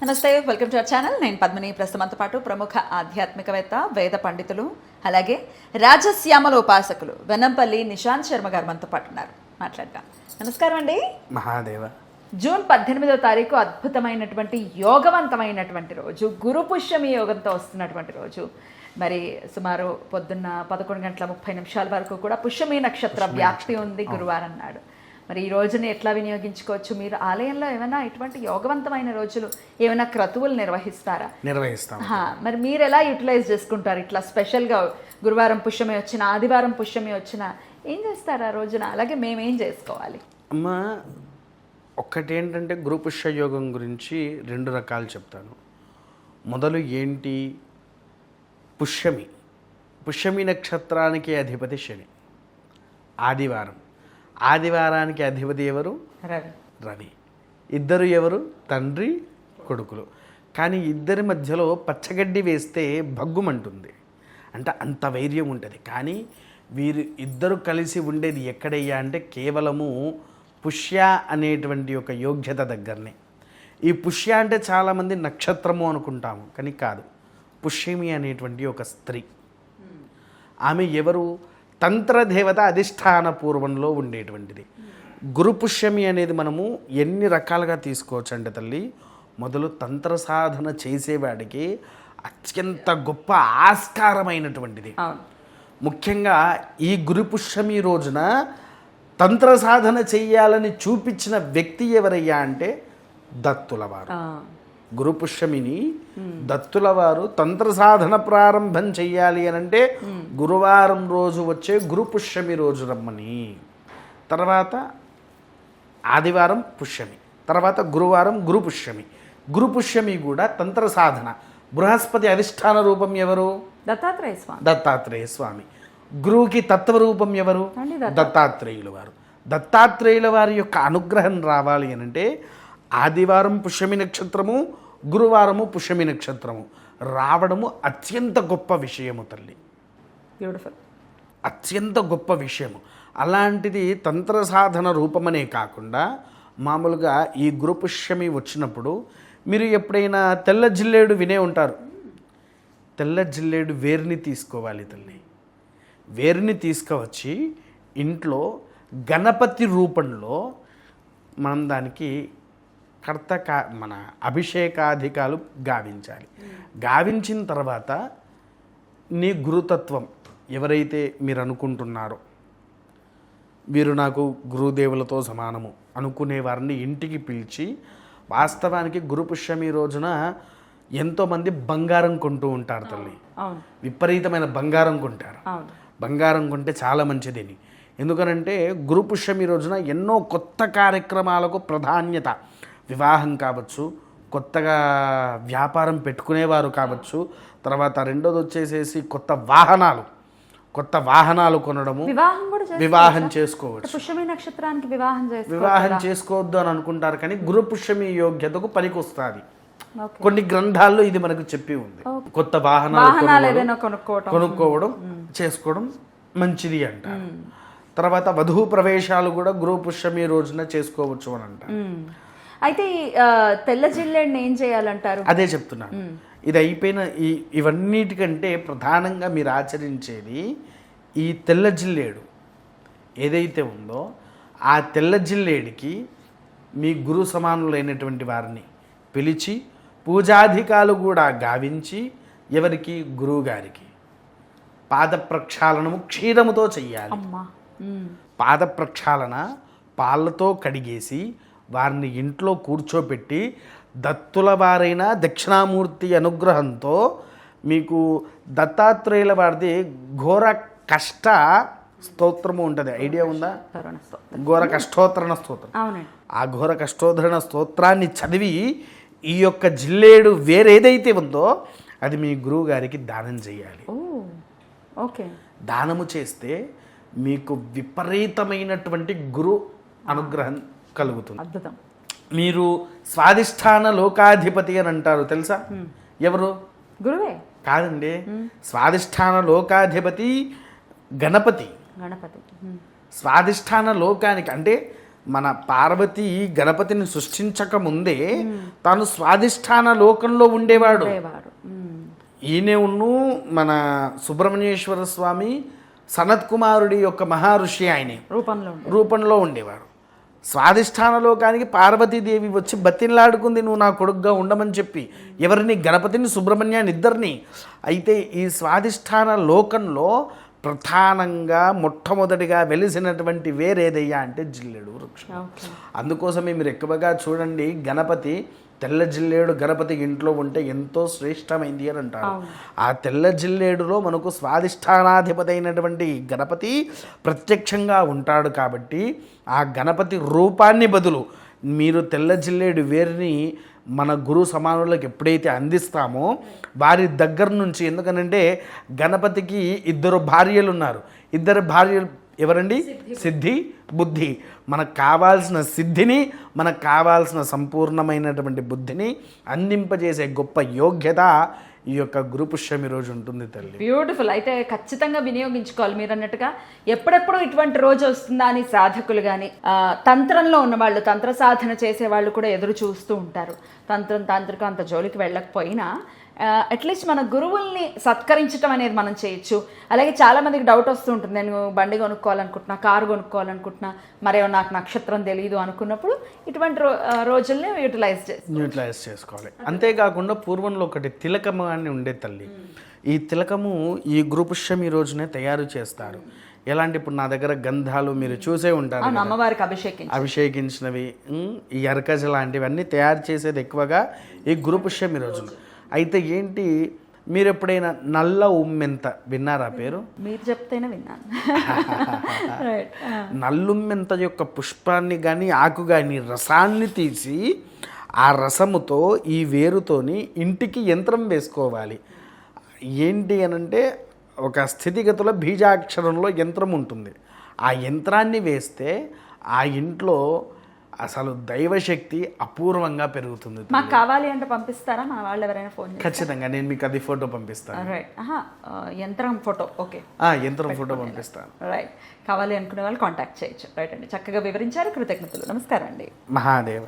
నమస్తే, welcome to our channel. నేను పద్మిని. ప్రస్తుతంతో పాటు ప్రముఖ ఆధ్యాత్మికవేత్త, వేద పండితులు, అలాగే రాజశ్యామల ఉపాసకులు వెన్నంపల్లి నిశాంత్ శర్మ గారు మనతో పాటు ఉన్నారు. మాట్లాడదాం. నమస్కారం అండి. మహాదేవ. జూన్ 18వ తారీఖు అద్భుతమైనటువంటి యోగవంతమైనటువంటి రోజు, గురు పుష్యమి యోగంతో వస్తున్నటువంటి రోజు. మరి సుమారు పొద్దున్న 11:30 వరకు కూడా పుష్యమి నక్షత్ర వ్యాప్తి ఉంది గురువారం నాడు. మరి ఈ రోజుని ఎట్లా వినియోగించుకోవచ్చు? మీరు ఆలయంలో ఏమైనా ఇటువంటి యోగవంతమైన రోజులు ఏమైనా క్రతువులు నిర్వహిస్తారా? నిర్వహిస్తాం. మరి మీరు ఎలా యూటిలైజ్ చేసుకుంటారు? ఇట్లా స్పెషల్గా గురువారం పుష్యమి వచ్చిన, ఆదివారం పుష్యమి వచ్చిన ఏం చేస్తారు ఆ రోజున? అలాగే మేమేం చేసుకోవాలి? అమ్మ, ఒక్కటేంటంటే గురు పుష్య యోగం గురించి 2 రకాలు చెప్తాను. మొదలు ఏంటి? పుష్యమి నక్షత్రానికి అధిపతి శని. ఆదివారానికి అధిపతి ఎవరు? రవి. ఇద్దరు ఎవరు? తండ్రి కొడుకులు. కానీ ఇద్దరి మధ్యలో పచ్చగడ్డి వేస్తే భగ్గుమంటుంది, అంటే అంత వైర్యం ఉంటుంది. కానీ వీరు ఇద్దరు కలిసి ఉండేది ఎక్కడయ్యా అంటే కేవలము పుష్య అనేటువంటి ఒక యోగ్యత దగ్గరనే. ఈ పుష్య అంటే చాలామంది నక్షత్రము అనుకుంటాము, కానీ కాదు. పుష్యమి అనేటువంటి ఒక స్త్రీ. ఆమె ఎవరు? తంత్రదేవత అధిష్టాన పూర్వంలో ఉండేటువంటిది. గురు పుష్యమి అనేది మనము ఎన్ని రకాలుగా తీసుకోవచ్చు అంటే తల్లి, మొదలు తంత్ర సాధన చేసేవాడికి అత్యంత గొప్ప ఆస్కారమైనటువంటిది. ముఖ్యంగా ఈ గురు పుష్యమి రోజున తంత్ర సాధన చెయ్యాలని చూపించిన వ్యక్తి ఎవరయ్యా అంటే దత్తులవారు. గురు పుష్యమిని దత్తులవారు తంత్ర సాధన ప్రారంభం చెయ్యాలి అని అంటే గురువారం రోజు వచ్చే గురు పుష్యమి రోజు రమ్మని. తర్వాత ఆదివారం పుష్యమి, తర్వాత గురువారం గురు పుష్యమి. గురు పుష్యమి కూడా తంత్ర సాధన. బృహస్పతి అధిష్టాన రూపం ఎవరు? దత్తాత్రేయ స్వామి. గురువుకి తత్వరూపం ఎవరు? దత్తాత్రేయుల వారు. దత్తాత్రేయుల వారి యొక్క అనుగ్రహం రావాలి అని అంటే ఆదివారం పుష్యమి నక్షత్రము, గురువారము పుష్యమి నక్షత్రము రావడము అత్యంత గొప్ప విషయము తల్లి. బ్యూటిఫుల్. అత్యంత గొప్ప విషయము. అలాంటిది తంత్ర సాధన రూపమనే కాకుండా మామూలుగా ఈ గురు పుష్యమి వచ్చినప్పుడు మీరు ఎప్పుడైనా తెల్ల జిల్లేడు వినే ఉంటారు. తెల్ల జిల్లేడు వేరుని తీసుకోవాలి తల్లి. వేరుని తీసుకువచ్చి ఇంట్లో గణపతి రూపంలో మనం దానికి మన అభిషేకాధికాలు గావించాలి. గావించిన తర్వాత నీ గురుతత్వం ఎవరైతే మీరు అనుకుంటున్నారో, వీరు నాకు గురుదేవులతో సమానము అనుకునే వారిని ఇంటికి పిలిచి, వాస్తవానికి గురు పుష్యమి రోజున ఎంతోమంది బంగారం కొంటూ ఉంటారు తల్లి. విపరీతమైన బంగారం కొంటారు. బంగారం కొంటే చాలా మంచిదని. ఎందుకనంటే గురు పుష్యమి రోజున ఎన్నో కొత్త కార్యక్రమాలకు ప్రాధాన్యత. వివాహం కావచ్చు, కొత్తగా వ్యాపారం పెట్టుకునేవారు కావచ్చు, తర్వాత రెండోది వచ్చేసేసి కొత్త వాహనాలు కొనడము, వివాహం చేసుకోవచ్చు. పుష్యమి నక్షత్రానికి వివాహం చేసుకోవద్దు అని అనుకుంటారు, కానీ గురు పుష్యమి యోగ్యతకు పనికొస్తుంది. కొన్ని గ్రంథాల్లో ఇది మనకు చెప్పి ఉంది. కొత్త వాహనాలు కొనుక్కోవడం, చేసుకోవడం మంచిది అంటారు. తర్వాత వధువు ప్రవేశాలు కూడా గురు పుష్యమి రోజున చేసుకోవచ్చు అని అంటారు. అయితే తెల్ల జిల్లేడుని ఏం చేయాలంటారు? అదే చెప్తున్నాను. ఇది అయిపోయిన ఇవన్నిటికంటే ప్రధానంగా మీరు ఆచరించేది ఈ తెల్ల జిల్లేడు ఏదైతే ఉందో, ఆ తెల్ల జిల్లేడికి మీ గురు సమానులైనటువంటి వారిని పిలిచి పూజాధికాలు కూడా గావించి, ఎవరికి? గురువు గారికి పాద ప్రక్షాళనము క్షీరముతో చెయ్యాలి. పాద ప్రక్షాళన పాలతో కడిగేసి వారిని ఇంట్లో కూర్చోపెట్టి, దత్తుల వారైన దక్షిణామూర్తి అనుగ్రహంతో మీకు దత్తాత్రేయుల వారిది ఘోర కష్ట స్తోత్రము ఉంటుంది. ఐడియా ఉందా? ఘోర కష్టోత్తరణ స్తోత్రం. ఆ ఘోర కష్టోత్తరణ స్తోత్రాన్ని చదివి ఈ యొక్క జిల్లేడు వేరేదైతే ఉందో అది మీ గురువు గారికి దానం చేయాలి. దానము చేస్తే మీకు విపరీతమైనటువంటి గురు అనుగ్రహం కలుగుతుంది. అద్భుతం. మీరు స్వాధిష్టాన లోకాధిపతి అని అంటారు, తెలుసా? ఎవరు? గురువే కాదండి. స్వాధిష్టాన లోకాధిపతి గణపతి. స్వాధిష్టాన లోకానికి అంటే మన పార్వతి గణపతిని సృష్టించక ముందే తాను స్వాధిష్టాన లోకంలో ఉండేవాడు. ఈయనే ఉన్ను మన సుబ్రహ్మణ్యేశ్వర స్వామి సనత్ కుమారుడి యొక్క మహర్షి ఆయనే రూపంలో ఉండేవాడు. స్వాధిష్టాన లోకానికి పార్వతీదేవి వచ్చి బతిన్లాడుకుంది, నువ్వు నా కొడుకుగా ఉండమని చెప్పి. ఎవరిని? గణపతిని, సుబ్రహ్మణ్యాన్ని, ఇద్దరిని. అయితే ఈ స్వాధిష్టాన లోకంలో ప్రధానంగా మొట్టమొదటిగా వెలిసినటువంటి వేరేదయ్యా అంటే జిల్లేడు వృక్షం. అందుకోసమే మీరు ఎక్కువగా చూడండి, గణపతి తెల్ల జిల్లేడు గణపతి ఇంట్లో ఉంటే ఎంతో శ్రేష్టమైంది అని అంటారు. ఆ తెల్ల జిల్లేడులో మనకు స్వాధిష్టానాధిపతి అయినటువంటి గణపతి ప్రత్యక్షంగా ఉంటాడు. కాబట్టి ఆ గణపతి రూపాన్ని బదులు మీరు తెల్ల జిల్లేడు వేరుని మన గురు సమానులకు ఎప్పుడైతే అందిస్తామో వారి దగ్గర నుంచి, ఎందుకనంటే గణపతికి 2 భార్యలు ఉన్నారు. 2 భార్యలు ఎవరండి? సిద్ధి, బుద్ధి. మనకు కావాల్సిన సిద్ధిని, మనకు కావాల్సిన సంపూర్ణమైనటువంటి బుద్ధిని అందింపజేసే గొప్ప యోగ్యత ఈ యొక్క గురు పుష్యమి రోజు ఉంటుంది తల్లి. బ్యూటిఫుల్. అయితే ఖచ్చితంగా వినియోగించుకోవాలి. మీరు అన్నట్టుగా ఎప్పుడెప్పుడు ఇటువంటి రోజు వస్తుందా అని సాధకులు కానీ, తంత్రంలో ఉన్నవాళ్ళు, తంత్ర సాధన చేసేవాళ్ళు కూడా ఎదురు చూస్తూ ఉంటారు. తాంత్రికం అంత జోలికి వెళ్ళకపోయినా అట్లీస్ట్ మన గురువుల్ని సత్కరించడం అనేది మనం చేయొచ్చు. అలాగే చాలామందికి డౌట్ వస్తూ ఉంటుంది, నేను బండి కొనుక్కోవాలనుకుంటున్నా, కారు కొనుక్కోవాలనుకుంటున్నా, మరేమో నాకు నక్షత్రం తెలియదు అనుకున్నప్పుడు ఇటువంటి రోజుల్ని యూటిలైజ్ చేసుకోవాలి. అంతేకాకుండా పూర్వంలో ఒకటి తిలకము అని ఉండే తల్లి. ఈ తిలకము ఈ గురు పుష్యమి రోజునే తయారు చేస్తారు. ఎలాంటి, ఇప్పుడు నా దగ్గర గంధాలు మీరు చూసే ఉంటారు, అమ్మవారికి అభిషేకించినవి, ఈ అరకజ లాంటివన్నీ తయారు చేసేది ఎక్కువగా ఈ గురు పుష్యమి రోజున. అయితే ఏంటి, మీరు ఎప్పుడైనా నల్ల ఉమ్మెంత విన్నారా పేరు? మీరు చెప్తేనే విన్నాను. నల్లుమ్మెంత యొక్క పుష్పాన్ని కానీ ఆకు కానీ రసాన్ని తీసి ఆ రసముతో ఈ వేరుతోని ఇంటికి యంత్రం వేసుకోవాలి. ఏంటి అనంటే ఒక స్థితిగతుల బీజాక్షరంలో యంత్రం ఉంటుంది. ఆ యంత్రాన్ని వేస్తే ఆ ఇంట్లో అసలు దైవశక్తి అపూర్వంగా పెరుగుతుంది. మాకు కావాలి అంటే పంపిస్తారా? మా వాళ్ళు ఎవరైనా ఫోన్ చేస్తే ఖచ్చితంగా నేను మీకు అది ఫోటో పంపిస్తాను. యంత్రం ఫోటో. ఓకే, యంత్రం ఫోటో పంపిస్తాను. రైట్. కావాలి అనుకునే వాళ్ళు కాంటాక్ట్ చేయొచ్చు. రైట్ అండి, చక్కగా వివరించారు. కృతజ్ఞతలు. నమస్కారం అండి. మహాదేవ.